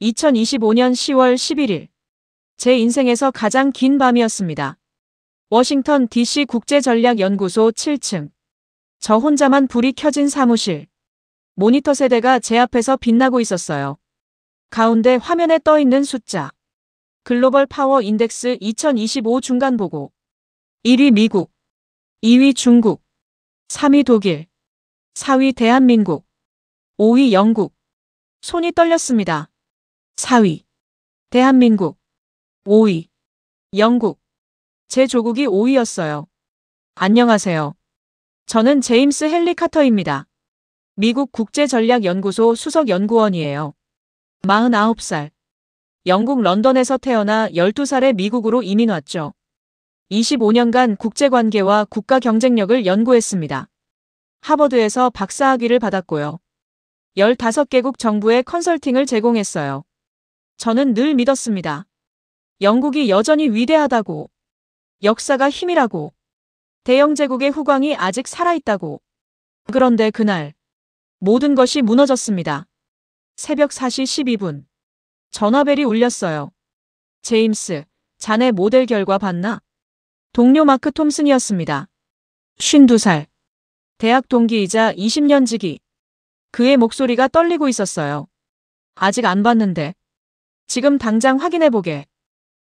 2025년 10월 11일. 제 인생에서 가장 긴 밤이었습니다. 워싱턴 DC 국제전략연구소 7층. 저 혼자만 불이 켜진 사무실. 모니터 세대가 제 앞에서 빛나고 있었어요. 가운데 화면에 떠 있는 숫자. 글로벌 파워 인덱스 2025 중간 보고. 1위 미국, 2위 중국, 3위 독일, 4위 대한민국, 5위 영국. 손이 떨렸습니다. 4위 대한민국, 5위 영국. 제 조국이 5위였어요. 안녕하세요. 저는 제임스 헨리 카터입니다. 미국 국제전략연구소 수석연구원이에요. 49살. 영국 런던에서 태어나 12살에 미국으로 이민 왔죠. 25년간 국제관계와 국가 경쟁력을 연구했습니다. 하버드에서 박사학위를 받았고요. 15개국 정부에 컨설팅을 제공했어요. 저는 늘 믿었습니다. 영국이 여전히 위대하다고, 역사가 힘이라고, 대영제국의 후광이 아직 살아있다고. 그런데 그날 모든 것이 무너졌습니다. 새벽 4시 12분. 전화벨이 울렸어요. 제임스, 자네 모델 결과 봤나? 동료 마크 톰슨이었습니다. 52살. 대학 동기이자 20년 지기. 그의 목소리가 떨리고 있었어요. 아직 안 봤는데. 지금 당장 확인해보게.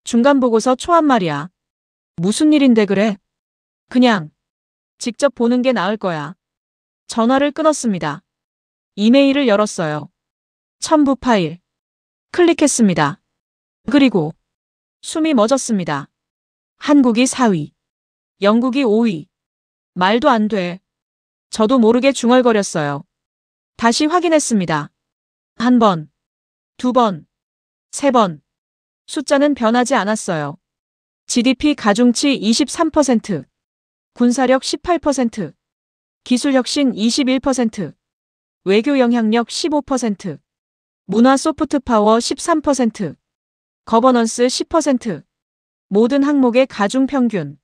중간 보고서 초안 말이야. 무슨 일인데 그래? 그냥 직접 보는 게 나을 거야. 전화를 끊었습니다. 이메일을 열었어요. 첨부 파일. 클릭했습니다. 그리고 숨이 멎었습니다. 한국이 4위. 영국이 5위. 말도 안 돼. 저도 모르게 중얼거렸어요. 다시 확인했습니다. 한 번, 두 번, 세 번. 숫자는 변하지 않았어요. GDP 가중치 23%, 군사력 18%, 기술혁신 21%, 외교 영향력 15%, 문화 소프트 파워 13%, 거버넌스 10%, 모든 항목의 가중 평균.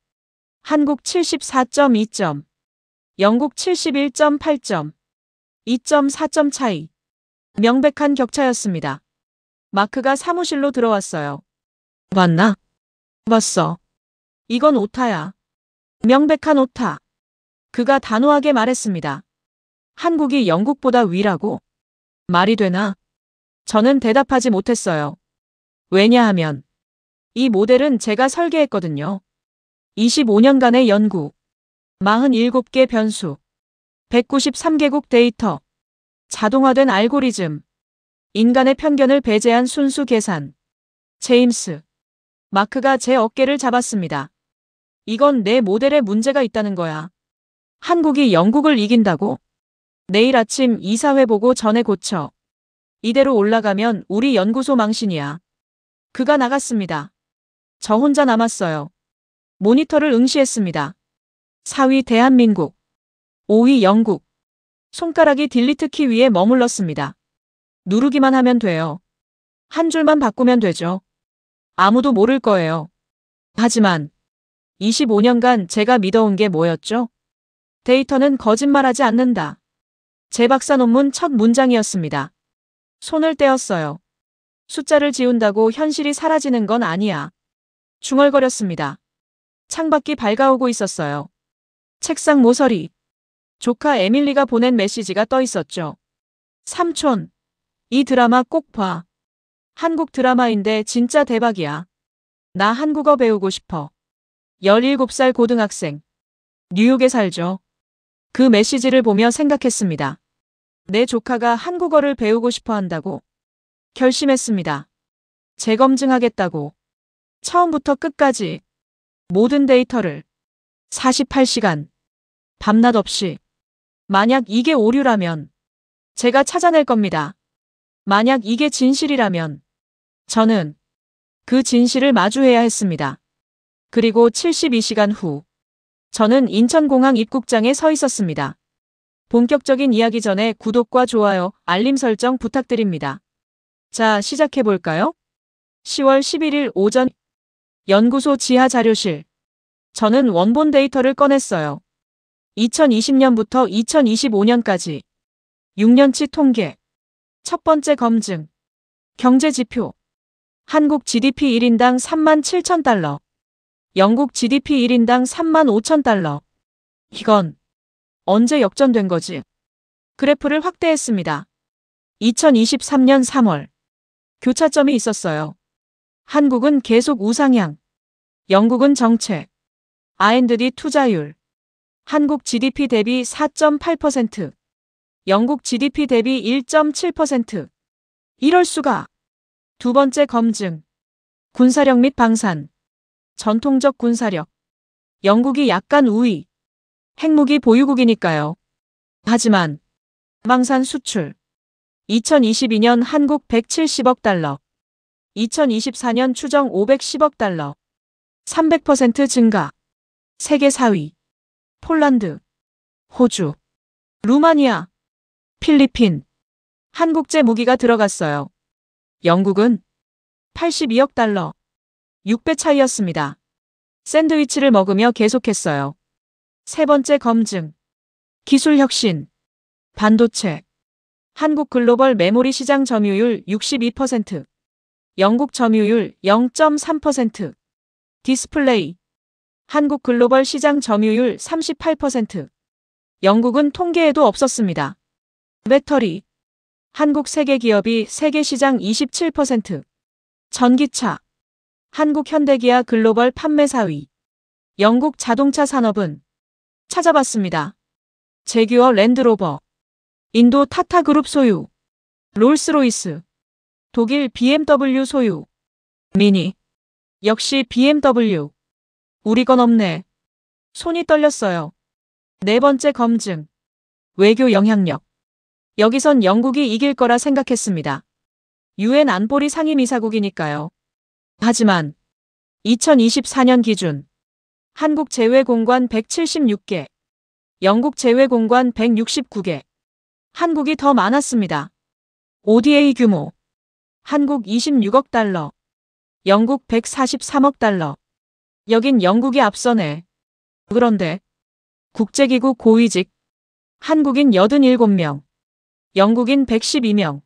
한국 74.2점, 영국 71.8점, 2.4점 차이. 명백한 격차였습니다. 마크가 사무실로 들어왔어요. 봤나? 봤어. 이건 오타야. 명백한 오타. 그가 단호하게 말했습니다. 한국이 영국보다 위라고? 말이 되나? 저는 대답하지 못했어요. 왜냐하면 이 모델은 제가 설계했거든요. 25년간의 연구, 47개 변수, 193개국 데이터, 자동화된 알고리즘, 인간의 편견을 배제한 순수 계산. 제임스. 마크가 제 어깨를 잡았습니다. 이건 내 모델에 문제가 있다는 거야. 한국이 영국을 이긴다고? 내일 아침 이사회 보고 전에 고쳐. 이대로 올라가면 우리 연구소 망신이야. 그가 나갔습니다. 저 혼자 남았어요. 모니터를 응시했습니다. 4위 대한민국, 5위 영국. 손가락이 딜리트 키 위에 머물렀습니다. 누르기만 하면 돼요. 한 줄만 바꾸면 되죠. 아무도 모를 거예요. 하지만 25년간 제가 믿어온 게 뭐였죠? 데이터는 거짓말하지 않는다. 제 박사 논문 첫 문장이었습니다. 손을 떼었어요. 숫자를 지운다고 현실이 사라지는 건 아니야. 중얼거렸습니다. 창밖이 밝아오고 있었어요. 책상 모서리. 조카 에밀리가 보낸 메시지가 떠 있었죠. 삼촌, 이 드라마 꼭 봐. 한국 드라마인데 진짜 대박이야. 나 한국어 배우고 싶어. 17살 고등학생. 뉴욕에 살죠. 그 메시지를 보며 생각했습니다. 내 조카가 한국어를 배우고 싶어 한다고? 결심했습니다. 재검증하겠다고. 처음부터 끝까지. 모든 데이터를. 48시간. 밤낮 없이. 만약 이게 오류라면 제가 찾아낼 겁니다. 만약 이게 진실이라면 저는 그 진실을 마주해야 했습니다. 그리고 72시간 후 저는 인천공항 입국장에 서 있었습니다. 본격적인 이야기 전에 구독과 좋아요, 알림 설정 부탁드립니다. 자, 시작해볼까요? 10월 11일 오전 연구소 지하 자료실. 저는 원본 데이터를 꺼냈어요. 2020년부터 2025년까지 6년치 통계. 첫 번째 검증. 경제지표. 한국 GDP 1인당 37,000달러. 영국 GDP 1인당 35,000달러. 이건 언제 역전된 거지? 그래프를 확대했습니다. 2023년 3월. 교차점이 있었어요. 한국은 계속 우상향. 영국은 정체. R&D 투자율. 한국 GDP 대비 4.8%. 영국 GDP 대비 1.7%. 이럴 수가. 두 번째 검증. 군사력 및 방산. 전통적 군사력. 영국이 약간 우위. 핵무기 보유국이니까요. 하지만 방산 수출. 2022년 한국 170억 달러. 2024년 추정 510억 달러. 300% 증가. 세계 4위. 폴란드, 호주, 루마니아, 필리핀. 한국제 무기가 들어갔어요. 영국은 82억 달러. 6배 차이였습니다. 샌드위치를 먹으며 계속했어요. 세 번째 검증. 기술 혁신. 반도체. 한국 글로벌 메모리 시장 점유율 62%. 영국 점유율 0.3%. 디스플레이. 한국 글로벌 시장 점유율 38%. 영국은 통계에도 없었습니다. 배터리. 한국 세계 기업이 세계 시장 27%. 전기차. 한국 현대기아 글로벌 판매 4위. 영국 자동차 산업은 찾아봤습니다. 제규어 랜드로버. 인도 타타그룹 소유. 롤스로이스. 독일 BMW 소유. 미니. 역시 BMW. 우리 건 없네. 손이 떨렸어요. 네 번째 검증. 외교 영향력. 여기선 영국이 이길 거라 생각했습니다. UN 안보리 상임이사국이니까요. 하지만 2024년 기준 한국 제외공관 176개, 영국 제외공관 169개. 한국이 더 많았습니다. ODA 규모. 한국 26억 달러. 영국 143억 달러. 여긴 영국이 앞서네. 그런데 국제기구 고위직. 한국인 87명. 영국인 112명.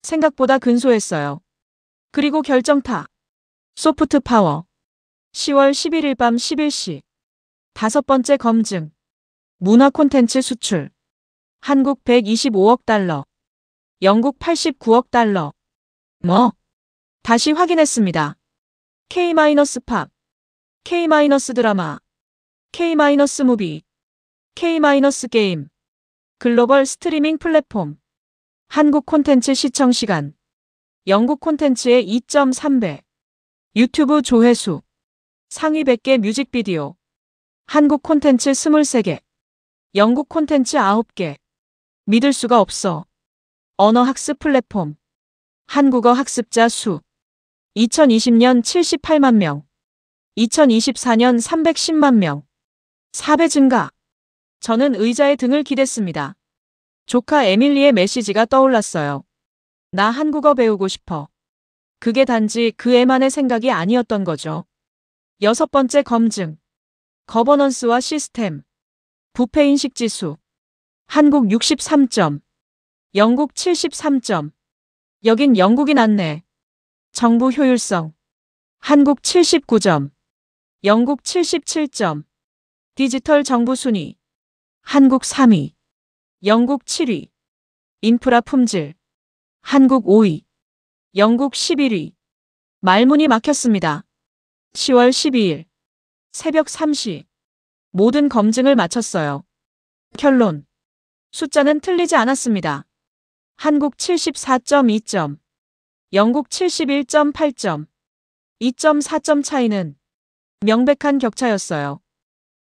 생각보다 근소했어요. 그리고 결정타. 소프트 파워. 10월 11일 밤 11시. 다섯 번째 검증. 문화 콘텐츠 수출. 한국 125억 달러. 영국 89억 달러. 다시 확인했습니다. K-팝. K-드라마. K-무비. K-게임. 글로벌 스트리밍 플랫폼. 한국 콘텐츠 시청 시간. 영국 콘텐츠의 2.3배. 유튜브 조회수. 상위 100개 뮤직비디오. 한국 콘텐츠 23개. 영국 콘텐츠 9개. 믿을 수가 없어. 언어학습 플랫폼. 한국어 학습자 수. 2020년 78만 명. 2024년 310만 명. 4배 증가. 저는 의자에 등을 기댔습니다. 조카 에밀리의 메시지가 떠올랐어요. 나 한국어 배우고 싶어. 그게 단지 그 애만의 생각이 아니었던 거죠. 여섯 번째 검증. 거버넌스와 시스템. 부패인식 지수. 한국 63점. 영국 73점. 여긴 영국이 낫네. 정부 효율성. 한국 79점. 영국 77점. 디지털 정부 순위. 한국 3위. 영국 7위. 인프라 품질. 한국 5위. 영국 11위. 말문이 막혔습니다. 10월 12일. 새벽 3시. 모든 검증을 마쳤어요. 결론. 숫자는 틀리지 않았습니다. 한국 74.2점. 영국 71.8점. 2.4점 차이는 명백한 격차였어요.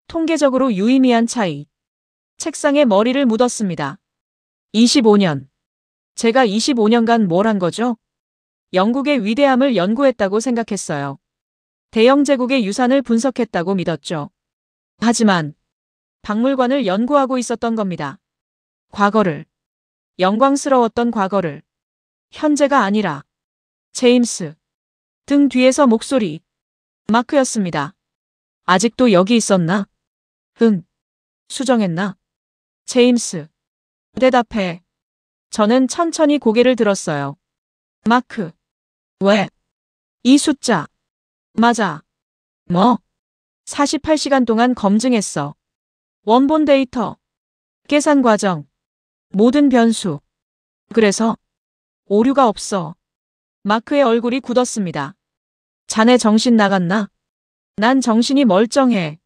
통계적으로 유의미한 차이. 책상에 머리를 묻었습니다. 25년. 제가 25년간 뭘 한 거죠? 영국의 위대함을 연구했다고 생각했어요. 대영 제국의 유산을 분석했다고 믿었죠. 하지만 박물관을 연구하고 있었던 겁니다. 과거를. 영광스러웠던 과거를. 현재가 아니라. 제임스. 등 뒤에서 목소리. 마크였습니다. 아직도 여기 있었나? 응. 수정했나? 제임스. 대답해. 저는 천천히 고개를 들었어요. 마크. 왜? 이 숫자. 맞아. 뭐? 48시간 동안 검증했어. 원본 데이터, 계산 과정, 모든 변수. 그래서 오류가 없어. 마크의 얼굴이 굳었습니다. 자네 정신 나갔나? 난 정신이 멀쩡해.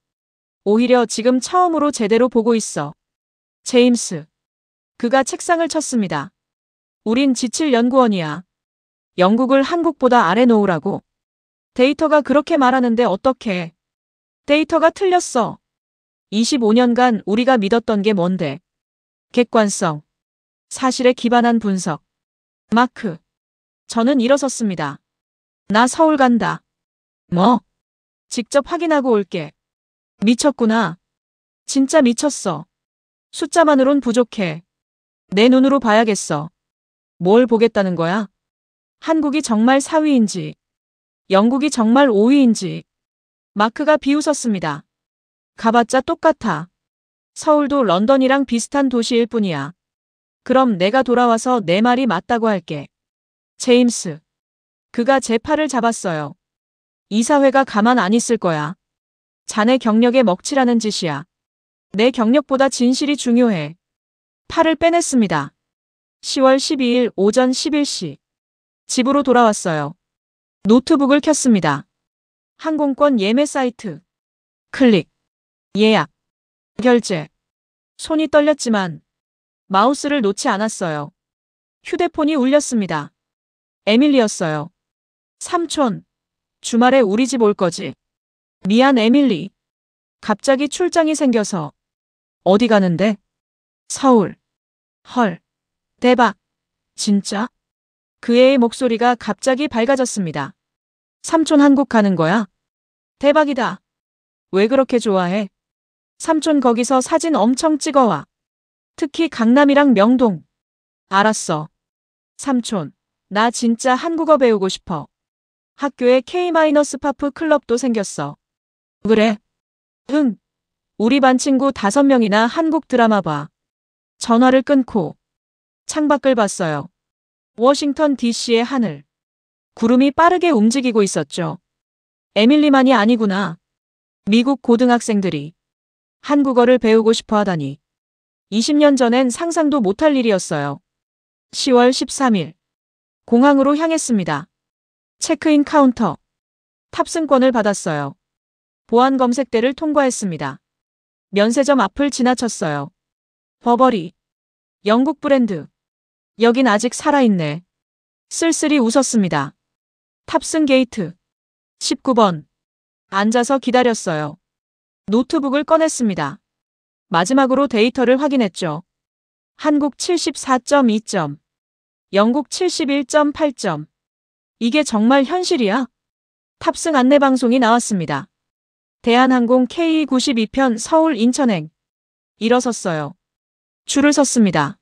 오히려 지금 처음으로 제대로 보고 있어. 제임스. 그가 책상을 쳤습니다. 우린 지칠 연구원이야. 영국을 한국보다 아래 놓으라고. 데이터가 그렇게 말하는데 어떡해. 데이터가 틀렸어. 25년간 우리가 믿었던 게 뭔데? 객관성. 사실에 기반한 분석. 마크. 저는 일어섰습니다. 나 서울 간다. 뭐? 직접 확인하고 올게. 미쳤구나. 진짜 미쳤어. 숫자만으론 부족해. 내 눈으로 봐야겠어. 뭘 보겠다는 거야? 한국이 정말 4위인지, 영국이 정말 5위인지. 마크가 비웃었습니다. 가봤자 똑같아. 서울도 런던이랑 비슷한 도시일 뿐이야. 그럼 내가 돌아와서 내 말이 맞다고 할게. 제임스. 그가 제 팔을 잡았어요. 이사회가 가만 안 있을 거야. 자네 경력에 먹칠하는 짓이야. 내 경력보다 진실이 중요해. 팔을 빼냈습니다. 10월 12일 오전 11시. 집으로 돌아왔어요. 노트북을 켰습니다. 항공권 예매 사이트. 클릭. 예약. 결제. 손이 떨렸지만 마우스를 놓지 않았어요. 휴대폰이 울렸습니다. 에밀리였어요. 삼촌. 주말에 우리 집 올 거지? 미안 에밀리. 갑자기 출장이 생겨서. 어디 가는데? 서울. 헐. 대박. 진짜? 그 애의 목소리가 갑자기 밝아졌습니다. 삼촌 한국 가는 거야? 대박이다. 왜 그렇게 좋아해? 삼촌 거기서 사진 엄청 찍어와. 특히 강남이랑 명동. 알았어. 삼촌, 나 진짜 한국어 배우고 싶어. 학교에 K-파프 클럽도 생겼어. 그래? 응. 우리 반 친구 5명이나 한국 드라마 봐. 전화를 끊고 창밖을 봤어요. 워싱턴 DC의 하늘. 구름이 빠르게 움직이고 있었죠. 에밀리만이 아니구나. 미국 고등학생들이 한국어를 배우고 싶어 하다니. 20년 전엔 상상도 못할 일이었어요. 10월 13일. 공항으로 향했습니다. 체크인 카운터. 탑승권을 받았어요. 보안 검색대를 통과했습니다. 면세점 앞을 지나쳤어요. 버버리. 영국 브랜드. 여긴 아직 살아있네. 쓸쓸히 웃었습니다. 탑승 게이트. 19번. 앉아서 기다렸어요. 노트북을 꺼냈습니다. 마지막으로 데이터를 확인했죠. 한국 74.2점. 영국 71.8점. 이게 정말 현실이야? 탑승 안내 방송이 나왔습니다. 대한항공 K92편 서울 인천행. 일어섰어요. 줄을 섰습니다.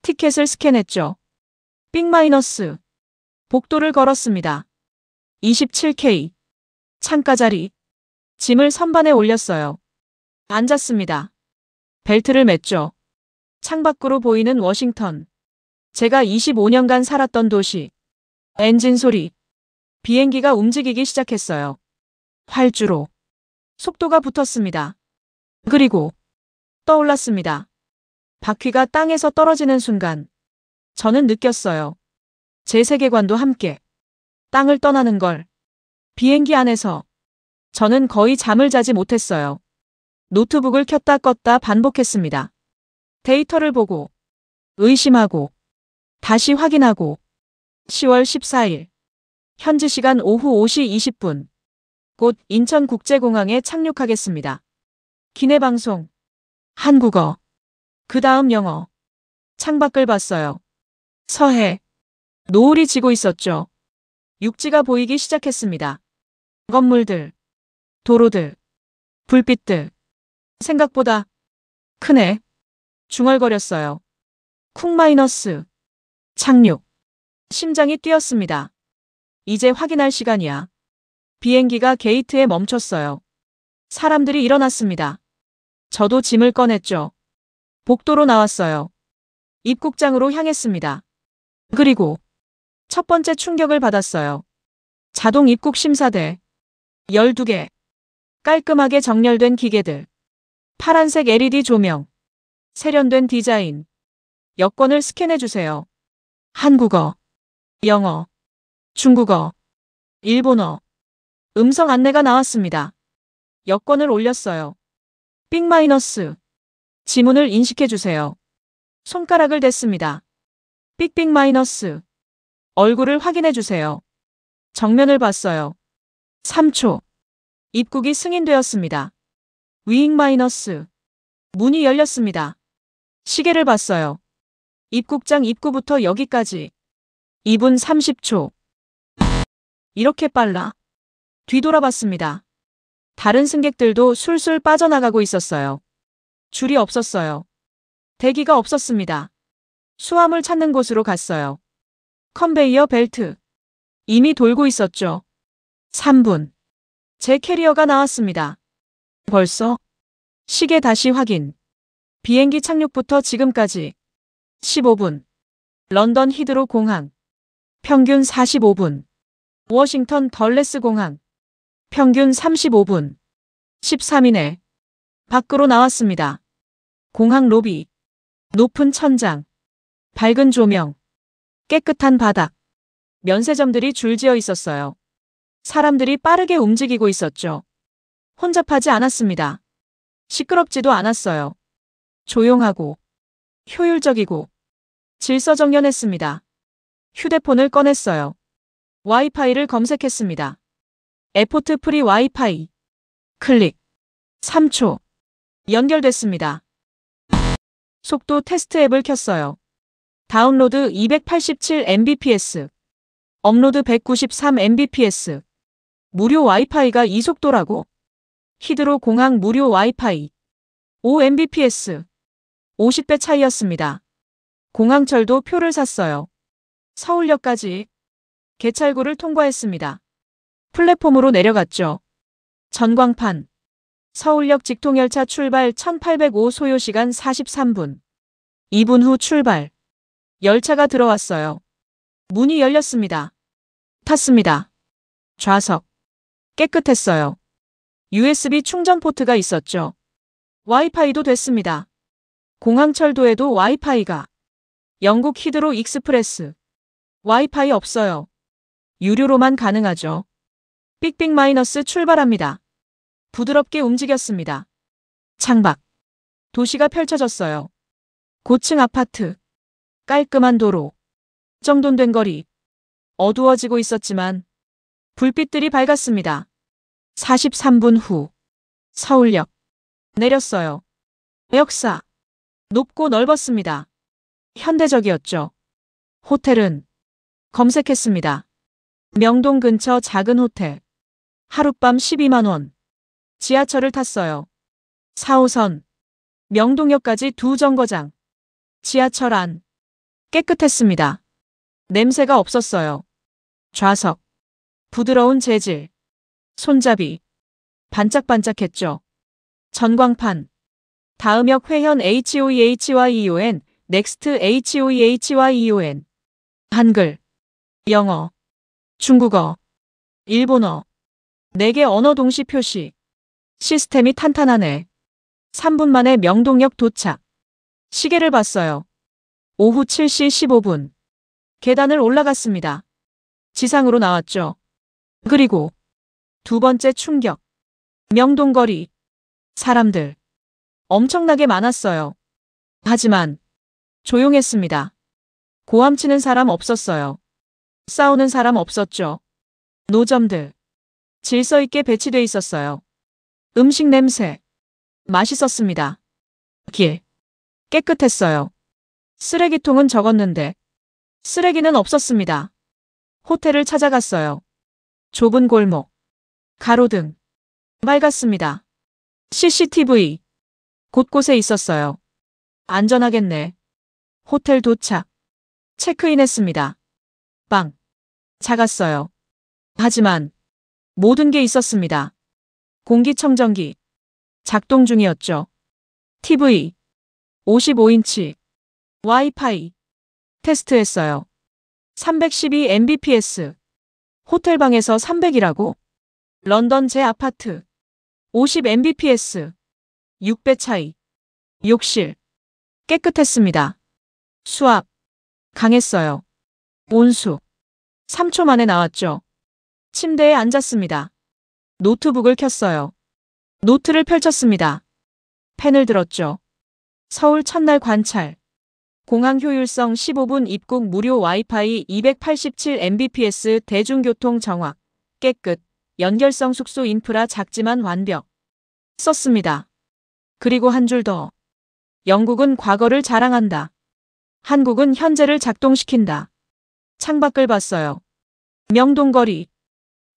티켓을 스캔했죠. 빅-. 복도를 걸었습니다. 27K. 창가 자리. 짐을 선반에 올렸어요. 앉았습니다. 벨트를 맸죠. 창밖으로 보이는 워싱턴. 제가 25년간 살았던 도시. 엔진 소리. 비행기가 움직이기 시작했어요. 활주로. 속도가 붙었습니다. 그리고 떠올랐습니다. 바퀴가 땅에서 떨어지는 순간 저는 느꼈어요. 제 세계관도 함께 땅을 떠나는 걸. 비행기 안에서 저는 거의 잠을 자지 못했어요. 노트북을 켰다 껐다 반복했습니다. 데이터를 보고 의심하고 다시 확인하고. 10월 14일. 현지 시간 오후 5시 20분. 곧 인천국제공항에 착륙하겠습니다. 기내방송. 한국어. 그 다음 영어. 창밖을 봤어요. 서해. 노을이 지고 있었죠. 육지가 보이기 시작했습니다. 건물들. 도로들. 불빛들. 생각보다 크네. 중얼거렸어요. 쿵-. 착륙. 심장이 뛰었습니다. 이제 확인할 시간이야. 비행기가 게이트에 멈췄어요. 사람들이 일어났습니다. 저도 짐을 꺼냈죠. 복도로 나왔어요. 입국장으로 향했습니다. 그리고 첫 번째 충격을 받았어요. 자동 입국 심사대. 12개. 깔끔하게 정렬된 기계들. 파란색 LED 조명. 세련된 디자인. 여권을 스캔해주세요. 한국어, 영어, 중국어, 일본어. 음성 안내가 나왔습니다. 여권을 올렸어요. 삑 마이너스. 지문을 인식해주세요. 손가락을 댔습니다. 삑삑 마이너스. 얼굴을 확인해주세요. 정면을 봤어요. 3초. 입국이 승인되었습니다. 위잉 마이너스. 문이 열렸습니다. 시계를 봤어요. 입국장 입구부터 여기까지 2분 30초. 이렇게 빨라? 뒤돌아봤습니다. 다른 승객들도 술술 빠져나가고 있었어요. 줄이 없었어요. 대기가 없었습니다. 수화물 찾는 곳으로 갔어요. 컨베이어 벨트. 이미 돌고 있었죠. 3분. 제 캐리어가 나왔습니다. 벌써? 시계 다시 확인. 비행기 착륙부터 지금까지 15분. 런던 히드로 공항. 평균 45분. 워싱턴 덜레스 공항. 평균 35분. 13이내. 밖으로 나왔습니다. 공항 로비. 높은 천장. 밝은 조명. 깨끗한 바닥. 면세점들이 줄지어 있었어요. 사람들이 빠르게 움직이고 있었죠. 혼잡하지 않았습니다. 시끄럽지도 않았어요. 조용하고 효율적이고 질서정연했습니다. 휴대폰을 꺼냈어요. 와이파이를 검색했습니다. 에포트 프리 와이파이. 클릭. 3초. 연결됐습니다. 속도 테스트 앱을 켰어요. 다운로드 287mbps. 업로드 193mbps. 무료 와이파이가 이 속도라고? 히드로 공항 무료 와이파이. 5mbps. 50배 차이였습니다. 공항철도 표를 샀어요. 서울역까지. 개찰구를 통과했습니다. 플랫폼으로 내려갔죠. 전광판. 서울역 직통열차 출발 1805 소요시간 43분. 2분 후 출발. 열차가 들어왔어요. 문이 열렸습니다. 탔습니다. 좌석. 깨끗했어요. USB 충전 포트가 있었죠. 와이파이도 됐습니다. 공항철도에도 와이파이가. 영국 히드로 익스프레스. 와이파이 없어요. 유료로만 가능하죠. 삑삑 마이너스 출발합니다. 부드럽게 움직였습니다. 창밖. 도시가 펼쳐졌어요. 고층 아파트. 깔끔한 도로. 정돈된 거리. 어두워지고 있었지만 불빛들이 밝았습니다. 43분 후. 서울역. 내렸어요. 역사. 높고 넓었습니다. 현대적이었죠. 호텔은 검색했습니다. 명동 근처 작은 호텔. 하룻밤 12만 원. 지하철을 탔어요. 4호선. 명동역까지 2정거장. 지하철 안. 깨끗했습니다. 냄새가 없었어요. 좌석. 부드러운 재질. 손잡이. 반짝반짝했죠. 전광판. 다음역 회현 HOEHYEON, 넥스트 HOEHYEON. 한글. 영어. 중국어. 일본어. 4개 언어 동시 표시. 시스템이 탄탄하네. 3분 만에 명동역 도착. 시계를 봤어요. 오후 7시 15분. 계단을 올라갔습니다. 지상으로 나왔죠. 그리고 두 번째 충격. 명동거리. 사람들. 엄청나게 많았어요. 하지만 조용했습니다. 고함치는 사람 없었어요. 싸우는 사람 없었죠. 노점들. 질서 있게 배치돼 있었어요. 음식 냄새. 맛있었습니다. 길. 깨끗했어요. 쓰레기통은 적었는데 쓰레기는 없었습니다. 호텔을 찾아갔어요. 좁은 골목. 가로등. 맑았습니다. CCTV. 곳곳에 있었어요. 안전하겠네. 호텔 도착. 체크인했습니다. 방. 작았어요. 하지만 모든 게 있었습니다. 공기청정기. 작동 중이었죠. TV. 55인치. 와이파이. 테스트했어요. 312 Mbps. 호텔방에서 300이라고? 런던 제 아파트. 50 Mbps. 6배 차이. 욕실. 깨끗했습니다. 수압. 강했어요. 온수. 3초 만에 나왔죠. 침대에 앉았습니다. 노트북을 켰어요. 노트를 펼쳤습니다. 펜을 들었죠. 서울 첫날 관찰. 공항 효율성 15분 입국 무료 와이파이 287 Mbps 대중교통 정확. 깨끗. 연결성 숙소 인프라 작지만 완벽. 썼습니다. 그리고 한 줄 더. 영국은 과거를 자랑한다. 한국은 현재를 작동시킨다. 창밖을 봤어요. 명동거리.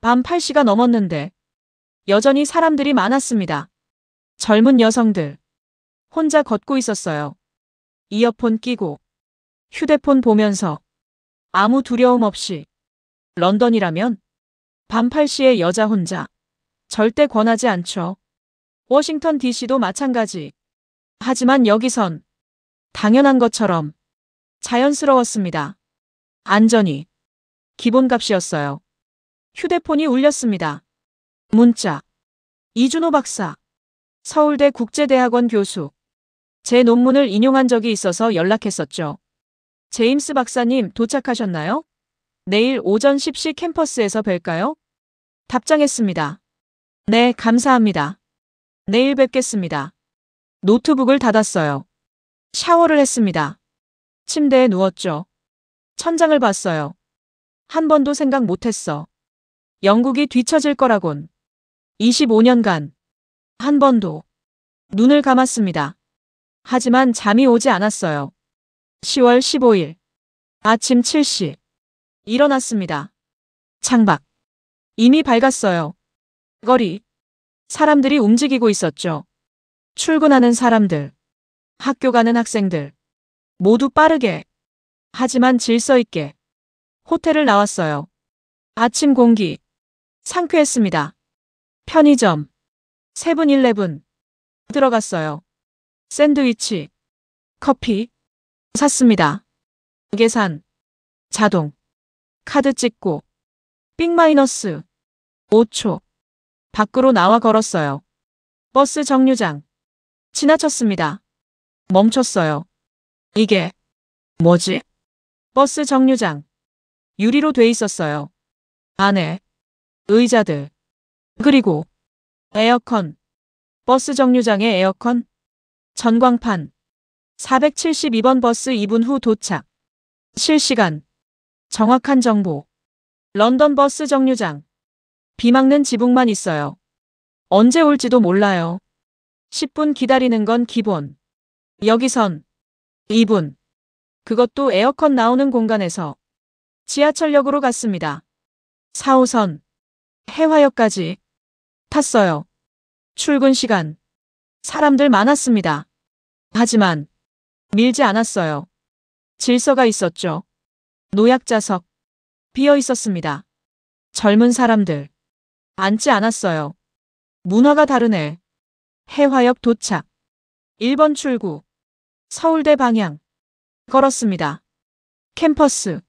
밤 8시가 넘었는데 여전히 사람들이 많았습니다. 젊은 여성들. 혼자 걷고 있었어요. 이어폰 끼고 휴대폰 보면서 아무 두려움 없이. 런던이라면 밤 8시에 여자 혼자. 절대 권하지 않죠. 워싱턴 DC도 마찬가지. 하지만 여기선 당연한 것처럼 자연스러웠습니다. 안전이 기본값이었어요. 휴대폰이 울렸습니다. 문자. 이준호 박사. 서울대 국제대학원 교수. 제 논문을 인용한 적이 있어서 연락했었죠. 제임스 박사님 도착하셨나요? 내일 오전 10시 캠퍼스에서 뵐까요? 답장했습니다. 네, 감사합니다. 내일 뵙겠습니다. 노트북을 닫았어요. 샤워를 했습니다. 침대에 누웠죠. 천장을 봤어요. 한 번도 생각 못했어. 영국이 뒤처질 거라곤. 25년간 한 번도. 눈을 감았습니다. 하지만 잠이 오지 않았어요. 10월 15일 아침 7시 일어났습니다. 창밖 이미 밝았어요. 거리 사람들이 움직이고 있었죠. 출근하는 사람들, 학교 가는 학생들 모두 빠르게 하지만 질서 있게 호텔을 나왔어요. 아침 공기 상쾌했습니다. 편의점 세븐일레븐 들어갔어요. 샌드위치, 커피 샀습니다. 계산, 자동, 카드 찍고 빅마이너스 5초 밖으로 나와 걸었어요. 버스 정류장 지나쳤습니다. 멈췄어요. 이게 뭐지? 버스 정류장 유리로 돼 있었어요. 안에 의자들 그리고 에어컨. 버스 정류장의 에어컨. 전광판. 472번 버스 2분 후 도착. 실시간. 정확한 정보. 런던 버스 정류장. 비 막는 지붕만 있어요. 언제 올지도 몰라요. 10분 기다리는 건 기본. 여기선 2분. 그것도 에어컨 나오는 공간에서. 지하철역으로 갔습니다. 4호선. 해화역까지 탔어요. 출근 시간. 사람들 많았습니다. 하지만 밀지 않았어요. 질서가 있었죠. 노약자석 비어 있었습니다. 젊은 사람들 앉지 않았어요. 문화가 다르네. 해화역 도착. 1번 출구. 서울대 방향. 걸었습니다. 캠퍼스.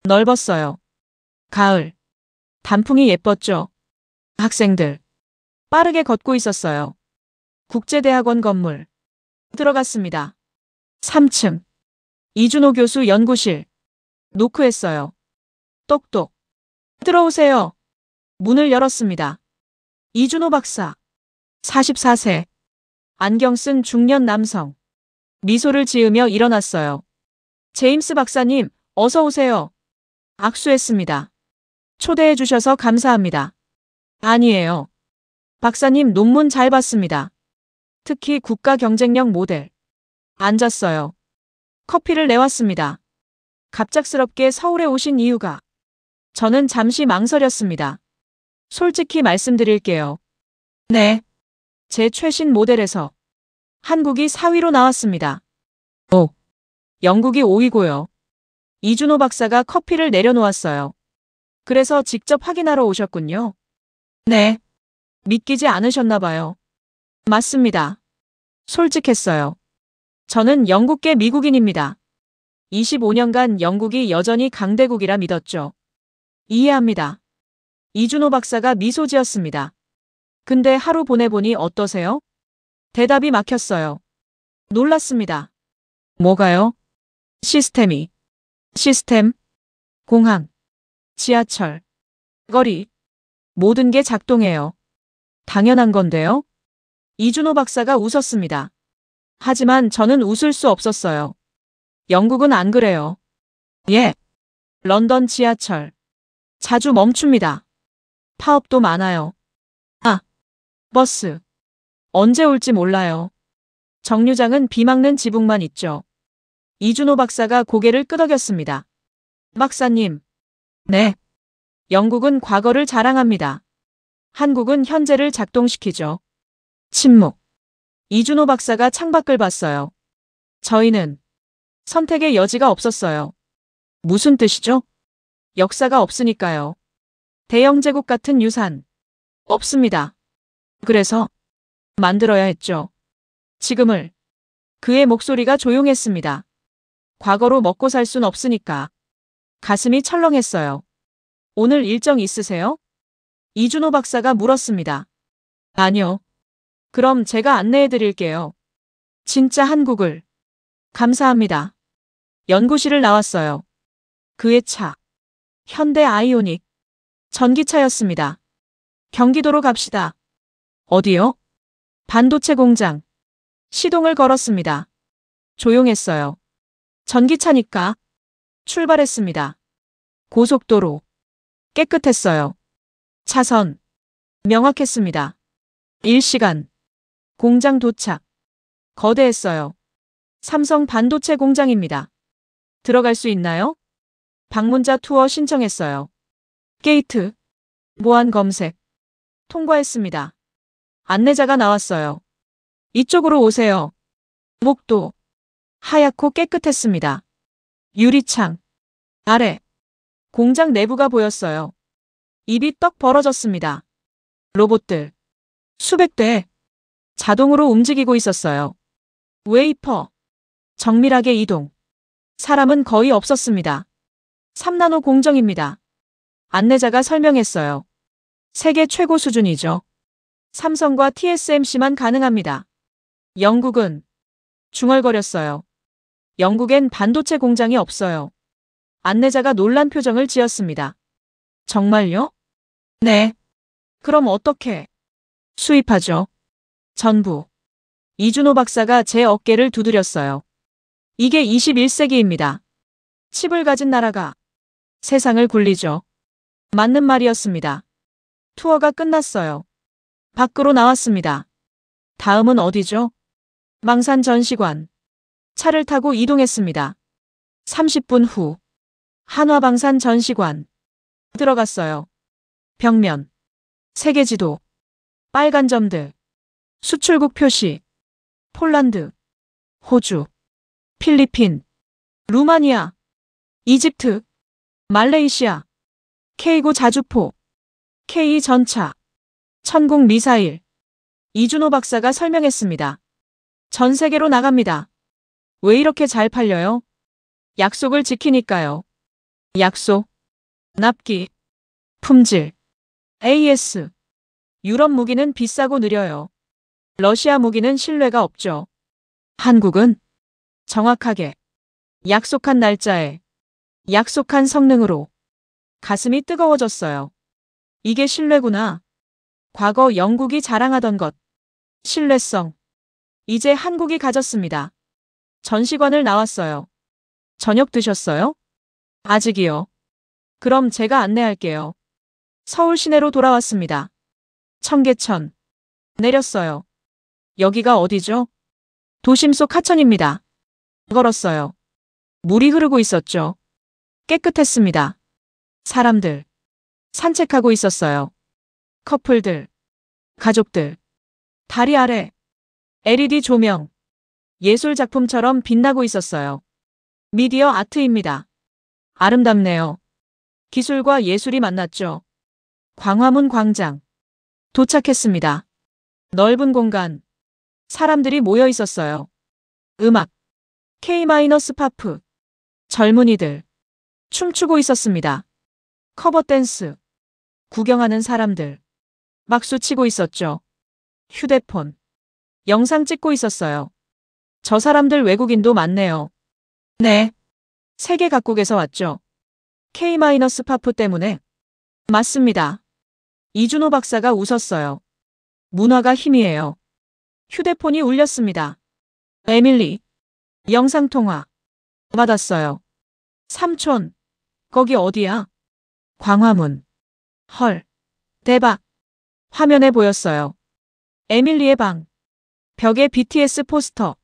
넓었어요. 가을. 단풍이 예뻤죠. 학생들. 빠르게 걷고 있었어요. 국제대학원 건물. 들어갔습니다. 3층. 이준호 교수 연구실. 노크했어요. 똑똑. 들어오세요. 문을 열었습니다. 이준호 박사. 44세. 안경 쓴 중년 남성. 미소를 지으며 일어났어요. 제임스 박사님, 어서 오세요. 악수했습니다. 초대해 주셔서 감사합니다. 아니에요. 박사님 논문 잘 봤습니다. 특히 국가 경쟁력 모델. 앉았어요. 커피를 내왔습니다. 갑작스럽게 서울에 오신 이유가. 저는 잠시 망설였습니다. 솔직히 말씀드릴게요. 네. 제 최신 모델에서 한국이 4위로 나왔습니다. 오. 영국이 5위고요. 이준호 박사가 커피를 내려놓았어요. 그래서 직접 확인하러 오셨군요. 네. 믿기지 않으셨나 봐요. 맞습니다. 솔직했어요. 저는 영국계 미국인입니다. 25년간 영국이 여전히 강대국이라 믿었죠. 이해합니다. 이준호 박사가 미소 지었습니다. 근데 하루 보내보니 어떠세요? 대답이 막혔어요. 놀랐습니다. 뭐가요? 시스템이. 시스템, 공항, 지하철, 거리, 모든 게 작동해요. 당연한 건데요. 이준호 박사가 웃었습니다. 하지만 저는 웃을 수 없었어요. 영국은 안 그래요. 예. 런던 지하철. 자주 멈춥니다. 파업도 많아요. 아, 버스. 언제 올지 몰라요. 정류장은 비 막는 지붕만 있죠. 이준호 박사가 고개를 끄덕였습니다. 박사님. 네. 영국은 과거를 자랑합니다. 한국은 현재를 작동시키죠. 침묵. 이준호 박사가 창밖을 봤어요. 저희는 선택의 여지가 없었어요. 무슨 뜻이죠? 역사가 없으니까요. 대영제국 같은 유산. 없습니다. 그래서 만들어야 했죠. 지금을. 그의 목소리가 조용했습니다. 과거로 먹고 살 순 없으니까. 가슴이 철렁했어요. 오늘 일정 있으세요? 이준호 박사가 물었습니다. 아니요. 그럼 제가 안내해 드릴게요. 진짜 한국을. 감사합니다. 연구실을 나왔어요. 그의 차. 현대 아이오닉. 전기차였습니다. 경기도로 갑시다. 어디요? 반도체 공장. 시동을 걸었습니다. 조용했어요. 전기차니까. 출발했습니다. 고속도로. 깨끗했어요. 차선. 명확했습니다. 1시간. 공장 도착. 거대했어요. 삼성 반도체 공장입니다. 들어갈 수 있나요? 방문자 투어 신청했어요. 게이트. 보안 검색. 통과했습니다. 안내자가 나왔어요. 이쪽으로 오세요. 목도. 하얗고 깨끗했습니다. 유리창. 아래. 공장 내부가 보였어요. 입이 떡 벌어졌습니다. 로봇들. 수백 대. 자동으로 움직이고 있었어요. 웨이퍼. 정밀하게 이동. 사람은 거의 없었습니다. 3나노 공정입니다. 안내자가 설명했어요. 세계 최고 수준이죠. 삼성과 TSMC만 가능합니다. 영국은 중얼거렸어요. 영국엔 반도체 공장이 없어요. 안내자가 놀란 표정을 지었습니다. 정말요? 네. 그럼 어떻게? 수입하죠. 전부. 이준호 박사가 제 어깨를 두드렸어요. 이게 21세기입니다. 칩을 가진 나라가 세상을 굴리죠. 맞는 말이었습니다. 투어가 끝났어요. 밖으로 나왔습니다. 다음은 어디죠? 망산 전시관. 차를 타고 이동했습니다. 30분 후. 한화방산 전시관. 들어갔어요. 벽면. 세계지도. 빨간 점들. 수출국 표시. 폴란드. 호주. 필리핀. 루마니아. 이집트. 말레이시아. K9 자주포. K 전차. 천국 미사일. 이준호 박사가 설명했습니다. 전 세계로 나갑니다. 왜 이렇게 잘 팔려요? 약속을 지키니까요. 약속. 납기. 품질. AS. 유럽 무기는 비싸고 느려요. 러시아 무기는 신뢰가 없죠. 한국은 정확하게 약속한 날짜에 약속한 성능으로. 가슴이 뜨거워졌어요. 이게 신뢰구나. 과거 영국이 자랑하던 것. 신뢰성. 이제 한국이 가졌습니다. 전시관을 나왔어요. 저녁 드셨어요? 아직이요. 그럼 제가 안내할게요. 서울 시내로 돌아왔습니다. 청계천. 내렸어요. 여기가 어디죠? 도심 속 하천입니다. 걸었어요. 물이 흐르고 있었죠. 깨끗했습니다. 사람들. 산책하고 있었어요. 커플들. 가족들. 다리 아래. LED 조명. 예술 작품처럼 빛나고 있었어요. 미디어 아트입니다. 아름답네요. 기술과 예술이 만났죠. 광화문 광장. 도착했습니다. 넓은 공간. 사람들이 모여 있었어요. 음악. K-파프. 젊은이들 춤추고 있었습니다. 커버 댄스. 구경하는 사람들 박수 치고 있었죠. 휴대폰. 영상 찍고 있었어요. 저 사람들 외국인도 많네요. 네. 세계 각국에서 왔죠. K-파프 때문에. 맞습니다. 이준호 박사가 웃었어요. 문화가 힘이에요. 휴대폰이 울렸습니다. 에밀리. 영상통화. 받았어요. 삼촌. 거기 어디야? 광화문. 헐. 대박. 화면에 보였어요. 에밀리의 방. 벽에 BTS 포스터.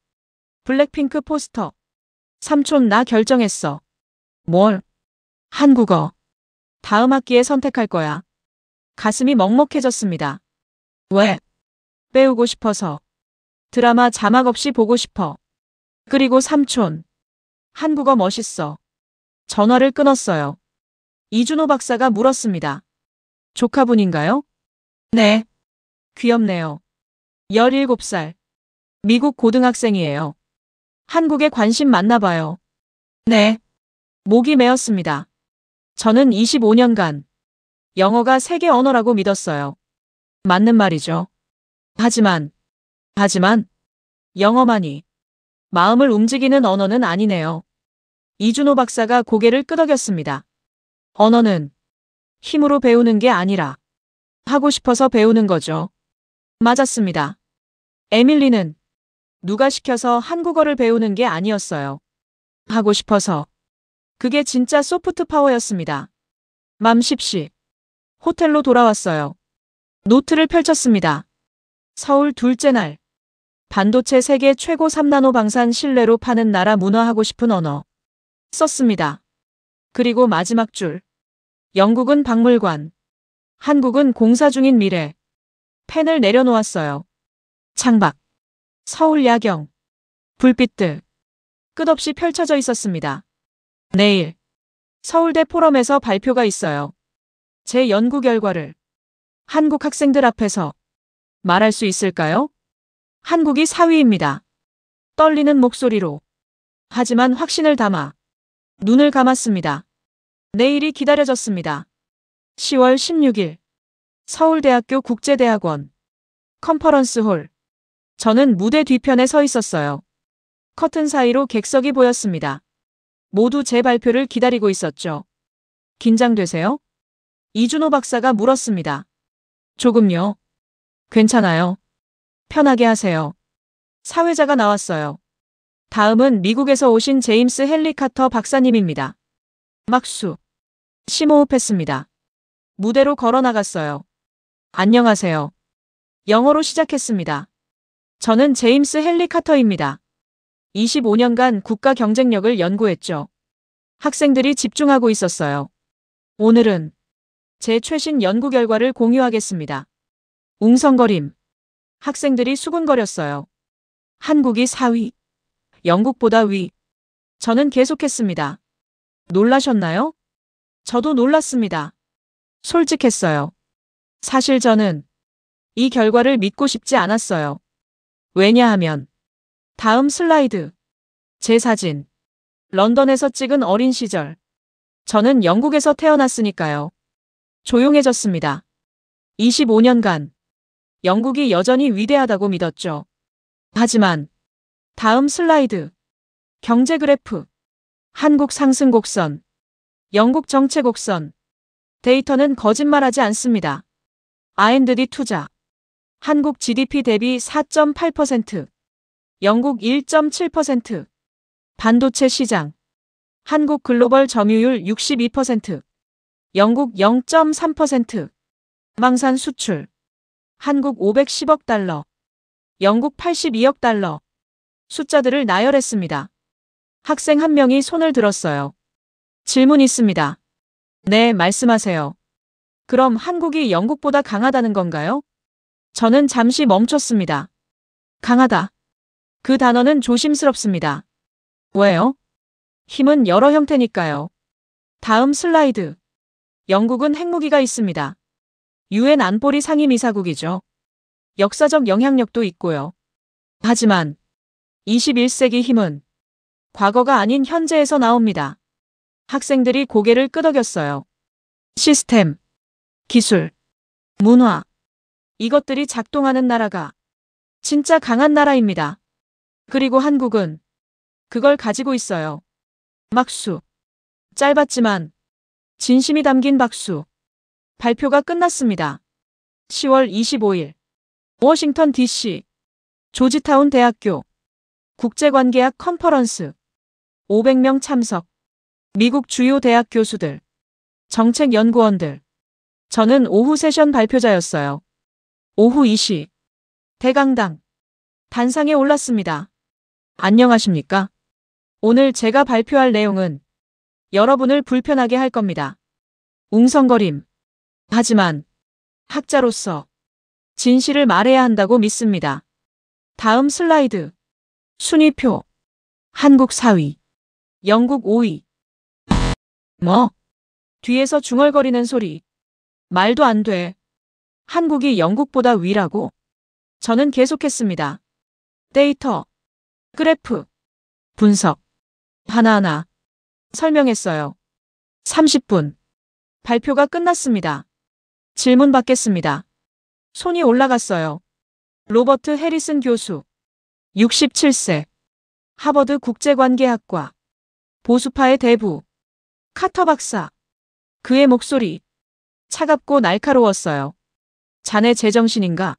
블랙핑크 포스터. 삼촌 나 결정했어. 뭘? 한국어. 다음 학기에 선택할 거야. 가슴이 먹먹해졌습니다. 왜? 배우고 싶어서. 드라마 자막 없이 보고 싶어. 그리고 삼촌. 한국어 멋있어. 전화를 끊었어요. 이준호 박사가 물었습니다. 조카분인가요? 네. 귀엽네요. 17살. 미국 고등학생이에요. 한국에 관심 많나 봐요. 네. 목이 메었습니다. 저는 25년간 영어가 세계 언어라고 믿었어요. 맞는 말이죠. 하지만 영어만이 마음을 움직이는 언어는 아니네요. 이준호 박사가 고개를 끄덕였습니다. 언어는 힘으로 배우는 게 아니라 하고 싶어서 배우는 거죠. 맞았습니다. 에밀리는 누가 시켜서 한국어를 배우는 게 아니었어요. 하고 싶어서. 그게 진짜 소프트 파워였습니다. 맘10시. 호텔로 돌아왔어요. 노트를 펼쳤습니다. 서울 둘째 날. 반도체 세계 최고 3나노 방산 실내로 파는 나라 문화하고 싶은 언어. 썼습니다. 그리고 마지막 줄. 영국은 박물관. 한국은 공사 중인 미래. 펜을 내려놓았어요. 창밖. 서울 야경. 불빛들. 끝없이 펼쳐져 있었습니다. 내일. 서울대 포럼에서 발표가 있어요. 제 연구 결과를 한국 학생들 앞에서 말할 수 있을까요? 한국이 4위입니다. 떨리는 목소리로. 하지만 확신을 담아 눈을 감았습니다. 내일이 기다려졌습니다. 10월 16일. 서울대학교 국제대학원. 컨퍼런스홀. 저는 무대 뒤편에 서 있었어요. 커튼 사이로 객석이 보였습니다. 모두 제 발표를 기다리고 있었죠. 긴장되세요? 이준호 박사가 물었습니다. 조금요. 괜찮아요. 편하게 하세요. 사회자가 나왔어요. 다음은 미국에서 오신 제임스 헨리 카터 박사님입니다. 막수. 심호흡했습니다. 무대로 걸어 나갔어요. 안녕하세요. 영어로 시작했습니다. 저는 제임스 헨리 카터입니다. 25년간 국가 경쟁력을 연구했죠. 학생들이 집중하고 있었어요. 오늘은 제 최신 연구 결과를 공유하겠습니다. 웅성거림. 학생들이 수군거렸어요. 한국이 4위. 영국보다 위. 저는 계속했습니다. 놀라셨나요? 저도 놀랐습니다. 솔직했어요. 사실 저는 이 결과를 믿고 싶지 않았어요. 왜냐하면 다음 슬라이드. 제 사진. 런던에서 찍은 어린 시절. 저는 영국에서 태어났으니까요. 조용해졌습니다. 25년간 영국이 여전히 위대하다고 믿었죠. 하지만 다음 슬라이드. 경제 그래프. 한국 상승 곡선. 영국 정체 곡선. 데이터는 거짓말하지 않습니다. R&D 투자. 한국 GDP 대비 4.8%. 영국 1.7%. 반도체 시장. 한국 글로벌 점유율 62%. 영국 0.3%. 망산 수출. 한국 510억 달러. 영국 82억 달러. 숫자들을 나열했습니다. 학생 한 명이 손을 들었어요. 질문 있습니다. 네, 말씀하세요. 그럼 한국이 영국보다 강하다는 건가요? 저는 잠시 멈췄습니다. 강하다. 그 단어는 조심스럽습니다. 왜요? 힘은 여러 형태니까요. 다음 슬라이드. 영국은 핵무기가 있습니다. UN 안보리 상임이사국이죠. 역사적 영향력도 있고요. 하지만 21세기 힘은 과거가 아닌 현재에서 나옵니다. 학생들이 고개를 끄덕였어요. 시스템, 기술, 문화. 이것들이 작동하는 나라가 진짜 강한 나라입니다. 그리고 한국은 그걸 가지고 있어요. 막수. 짧았지만 진심이 담긴 박수. 발표가 끝났습니다. 10월 25일. 워싱턴 DC. 조지타운 대학교. 국제관계학 컨퍼런스. 500명 참석. 미국 주요 대학 교수들. 정책연구원들. 저는 오후 세션 발표자였어요. 오후 2시. 대강당. 단상에 올랐습니다. 안녕하십니까? 오늘 제가 발표할 내용은 여러분을 불편하게 할 겁니다. 웅성거림. 하지만 학자로서 진실을 말해야 한다고 믿습니다. 다음 슬라이드. 순위표. 한국 4위. 영국 5위. 뭐? 뒤에서 중얼거리는 소리. 말도 안 돼. 한국이 영국보다 위라고? 저는 계속했습니다. 데이터, 그래프, 분석. 하나하나 설명했어요. 30분. 발표가 끝났습니다. 질문 받겠습니다. 손이 올라갔어요. 로버트 해리슨 교수. 67세. 하버드 국제관계학과. 보수파의 대부. 카터 박사. 그의 목소리. 차갑고 날카로웠어요. 자네 제정신인가?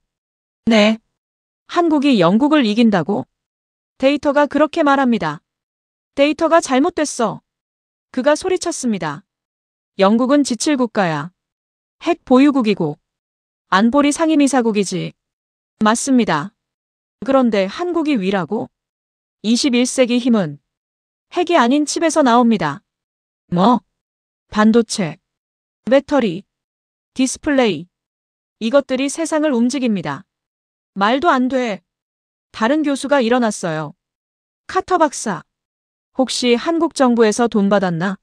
네. 한국이 영국을 이긴다고? 데이터가 그렇게 말합니다. 데이터가 잘못됐어. 그가 소리쳤습니다. 영국은 지칠 국가야. 핵 보유국이고 안보리 상임이사국이지. 맞습니다. 그런데 한국이 위라고? 21세기 힘은 핵이 아닌 칩에서 나옵니다. 뭐? 반도체, 배터리, 디스플레이. 이것들이 세상을 움직입니다. 말도 안 돼. 다른 교수가 일어났어요. 카터 박사. 혹시 한국 정부에서 돈 받았나?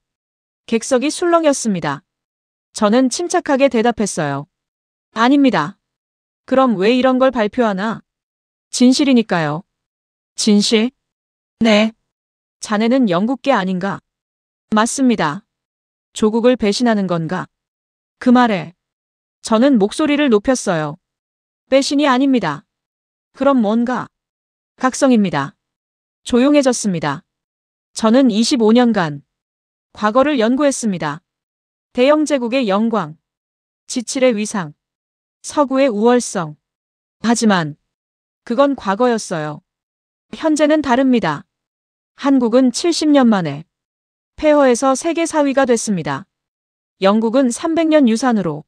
객석이 술렁였습니다. 저는 침착하게 대답했어요. 아닙니다. 그럼 왜 이런 걸 발표하나? 진실이니까요. 진실? 네. 자네는 영국계 아닌가? 맞습니다. 조국을 배신하는 건가? 그 말에 저는 목소리를 높였어요. 배신이 아닙니다. 그럼 뭔가? 각성입니다. 조용해졌습니다. 저는 25년간 과거를 연구했습니다. 대영제국의 영광, 지칠의 위상, 서구의 우월성. 하지만 그건 과거였어요. 현재는 다릅니다. 한국은 70년 만에 폐허에서 세계 4위가 됐습니다. 영국은 300년 유산으로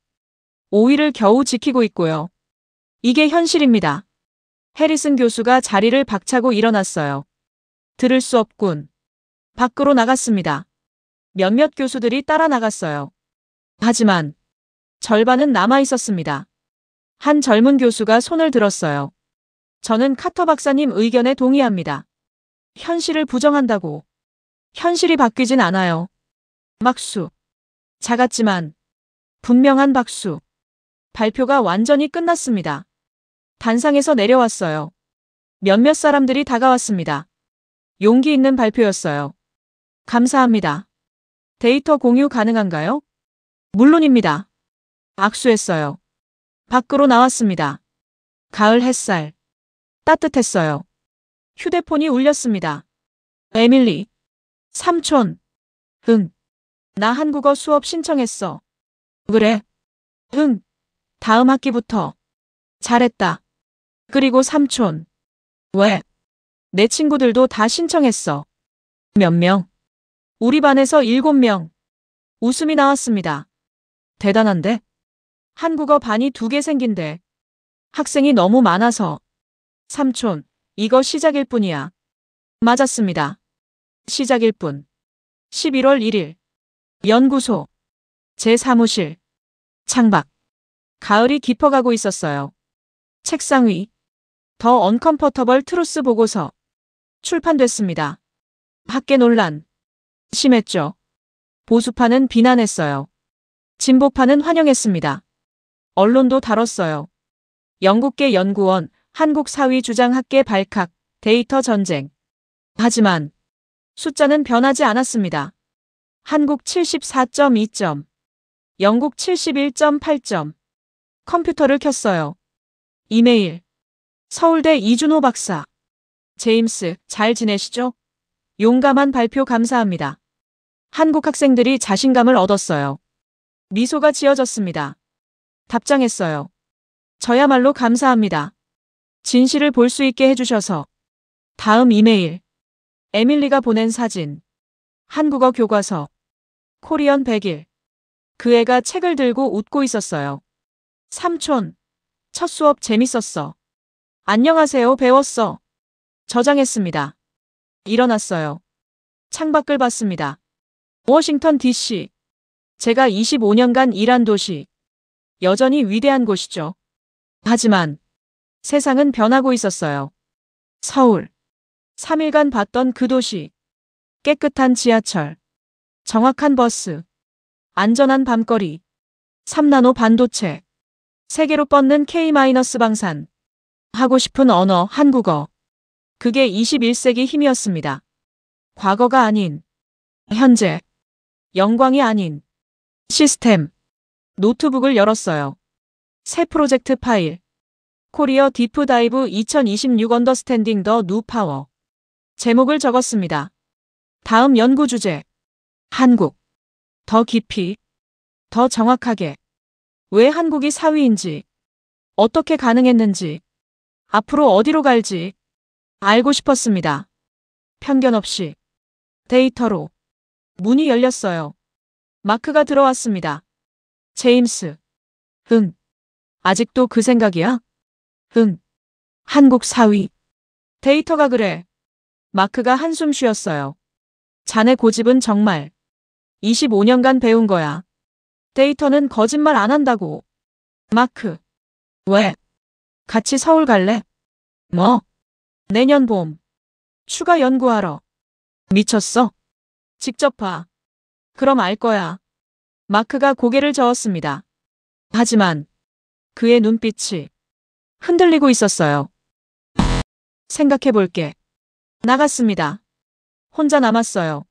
5위를 겨우 지키고 있고요. 이게 현실입니다. 해리슨 교수가 자리를 박차고 일어났어요. 들을 수 없군. 밖으로 나갔습니다. 몇몇 교수들이 따라 나갔어요. 하지만 절반은 남아 있었습니다. 한 젊은 교수가 손을 들었어요. 저는 카터 박사님 의견에 동의합니다. 현실을 부정한다고. 현실이 바뀌진 않아요. 박수. 작았지만 분명한 박수. 발표가 완전히 끝났습니다. 단상에서 내려왔어요. 몇몇 사람들이 다가왔습니다. 용기 있는 발표였어요. 감사합니다. 데이터 공유 가능한가요? 물론입니다. 악수했어요. 밖으로 나왔습니다. 가을 햇살. 따뜻했어요. 휴대폰이 울렸습니다. 에밀리. 삼촌. 응. 나 한국어 수업 신청했어. 그래? 응. 다음 학기부터. 잘했다. 그리고 삼촌. 왜? 내 친구들도 다 신청했어. 몇 명? 우리 반에서 7명. 웃음이 나왔습니다. 대단한데? 한국어 반이 2개 생긴대. 학생이 너무 많아서. 삼촌, 이거 시작일 뿐이야. 맞았습니다. 시작일 뿐. 11월 1일. 연구소. 제 사무실. 창밖. 가을이 깊어가고 있었어요. 책상 위. 더 언컴포터블 트루스 보고서. 출판됐습니다. 학계 논란. 심했죠. 보수파는 비난했어요. 진보파는 환영했습니다. 언론도 다뤘어요. 영국계 연구원, 한국 4위 주장 학계 발칵, 데이터 전쟁. 하지만 숫자는 변하지 않았습니다. 한국 74.2점, 영국 71.8점. 컴퓨터를 켰어요. 이메일. 서울대 이준호 박사. 제임스, 잘 지내시죠? 용감한 발표 감사합니다. 한국 학생들이 자신감을 얻었어요. 미소가 지어졌습니다. 답장했어요. 저야말로 감사합니다. 진실을 볼 수 있게 해주셔서. 다음 이메일. 에밀리가 보낸 사진. 한국어 교과서. 코리언 100일. 그 애가 책을 들고 웃고 있었어요. 삼촌. 첫 수업 재밌었어. 안녕하세요, 배웠어. 저장했습니다. 일어났어요. 창밖을 봤습니다. 워싱턴 DC. 제가 25년간 일한 도시. 여전히 위대한 곳이죠. 하지만 세상은 변하고 있었어요. 서울. 3일간 봤던 그 도시. 깨끗한 지하철. 정확한 버스. 안전한 밤거리. 3나노 반도체. 세계로 뻗는 K-방산. 하고 싶은 언어, 한국어. 그게 21세기 힘이었습니다. 과거가 아닌 현재. 영광이 아닌 시스템. 노트북을 열었어요. 새 프로젝트 파일. 코리어 디프 다이브 2026 언더스탠딩 더 뉴 파워. 제목을 적었습니다. 다음 연구 주제. 한국. 더 깊이. 더 정확하게. 왜 한국이 4위인지. 어떻게 가능했는지. 앞으로 어디로 갈지. 알고 싶었습니다. 편견 없이. 데이터로. 문이 열렸어요. 마크가 들어왔습니다. 제임스. 응. 아직도 그 생각이야? 응. 한국 4위. 데이터가 그래. 마크가 한숨 쉬었어요. 자네 고집은 정말 25년간 배운 거야. 데이터는 거짓말 안 한다고. 마크. 왜? 같이 서울 갈래? 뭐? 내년 봄. 추가 연구하러. 미쳤어? 직접 봐. 그럼 알 거야. 마크가 고개를 저었습니다. 하지만 그의 눈빛이 흔들리고 있었어요. 생각해 볼게. 나갔습니다. 혼자 남았어요.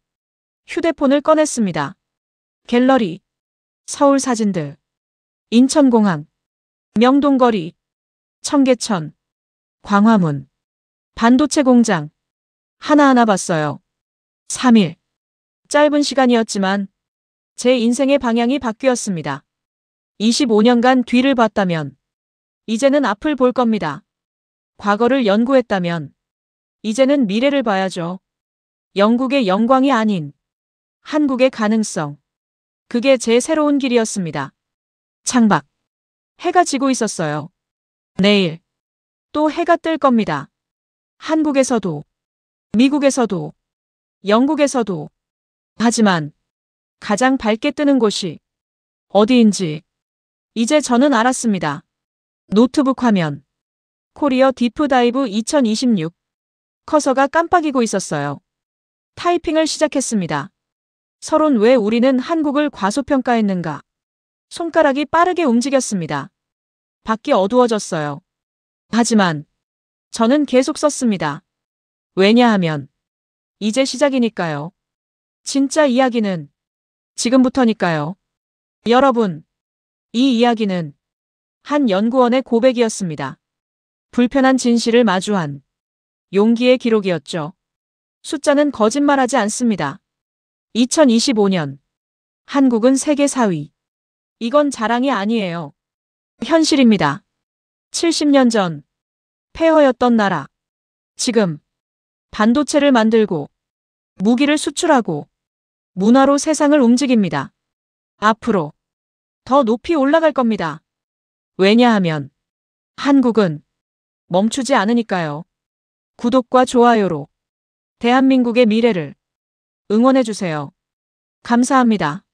휴대폰을 꺼냈습니다. 갤러리. 서울 사진들. 인천공항. 명동거리. 청계천. 광화문. 반도체 공장. 하나하나 봤어요. 3일. 짧은 시간이었지만 제 인생의 방향이 바뀌었습니다. 25년간 뒤를 봤다면 이제는 앞을 볼 겁니다. 과거를 연구했다면 이제는 미래를 봐야죠. 영국의 영광이 아닌 한국의 가능성. 그게 제 새로운 길이었습니다. 창밖. 해가 지고 있었어요. 내일 또 해가 뜰 겁니다. 한국에서도, 미국에서도, 영국에서도. 하지만 가장 밝게 뜨는 곳이 어디인지 이제 저는 알았습니다. 노트북 화면. 코리어 디프 다이브 2026. 커서가 깜빡이고 있었어요. 타이핑을 시작했습니다. 서론 왜 우리는 한국을 과소평가했는가. 손가락이 빠르게 움직였습니다. 밖이 어두워졌어요. 하지만 저는 계속 썼습니다. 왜냐하면 이제 시작이니까요. 진짜 이야기는 지금부터니까요. 여러분, 이 이야기는 한 연구원의 고백이었습니다. 불편한 진실을 마주한 용기의 기록이었죠. 숫자는 거짓말하지 않습니다. 2025년 한국은 세계 4위. 이건 자랑이 아니에요. 현실입니다. 70년 전 폐허였던 나라. 지금 반도체를 만들고 무기를 수출하고 문화로 세상을 움직입니다. 앞으로 더 높이 올라갈 겁니다. 왜냐하면 한국은 멈추지 않으니까요. 구독과 좋아요로 대한민국의 미래를 응원해주세요. 감사합니다.